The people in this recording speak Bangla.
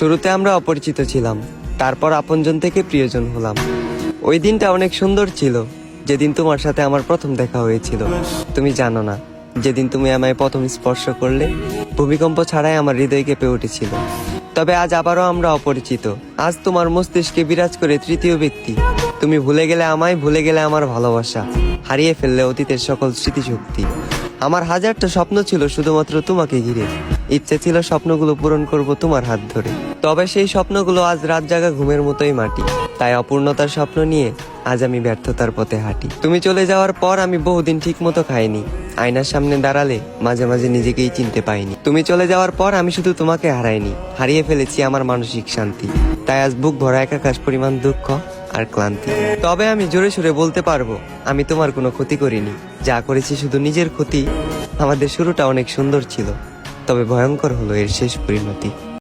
শুরুতে আমরা অপরিচিত ছিলাম, তারপর আপনজন থেকে প্রিয়জন হলাম। ওই দিনটা অনেক সুন্দর ছিল, যেদিন তোমার সাথে আমার প্রথম দেখা হয়েছিল। তুমি জানো না, যেদিন তুমি আমায় প্রথম স্পর্শ করলে, ভূমিকম্প ছাড়াই আমার হৃদয় কেঁপে উঠেছিল। তবে আজ আবারও আমরা অপরিচিত। আজ তোমার মস্তিষ্কে বিরাজ করে তৃতীয় ব্যক্তি। তুমি ভুলে গেলে আমায়, ভুলে গেলে আমার ভালোবাসা, হারিয়ে ফেললে অতীতের সকল স্মৃতিশক্তি। আমার হাজারটা স্বপ্ন ছিল শুধুমাত্র তোমাকে ঘিরে। ইচ্ছে ছিল স্বপ্নগুলো পূরণ করব তোমার হাত ধরে। তবে সেই স্বপ্নগুলো আজ রাত জাগা ঘুমের মতোই মাটি। তাই অপূর্ণতার স্বপ্ন নিয়ে আজ আমি ব্যর্থতার পথে হাঁটি। তুমি চলে যাওয়ার পর আমি বহুদিন ঠিক মতো খাইনি। আয়নার সামনে দাঁড়ালে মাঝে মাঝে নিজেকেই চিনতে পাইনি। তুমি চলে যাওয়ার পর আমি শুধু তোমাকে হারাইনি, হারিয়ে ফেলেছি আমার মানসিক শান্তি। তাই আজ বুক ভরা একাকাশ পরিমাণ দুঃখ আর ক্লান্তি। তবে আমি জোরে সোরে বলতে পারবো, আমি তোমার কোনো ক্ষতি করিনি। যা করেছি শুধু নিজের ক্ষতি। আমাদের শুরুটা অনেক সুন্দর ছিল, তবে ভয়ঙ্কর হলো এর শেষ পরিণতি।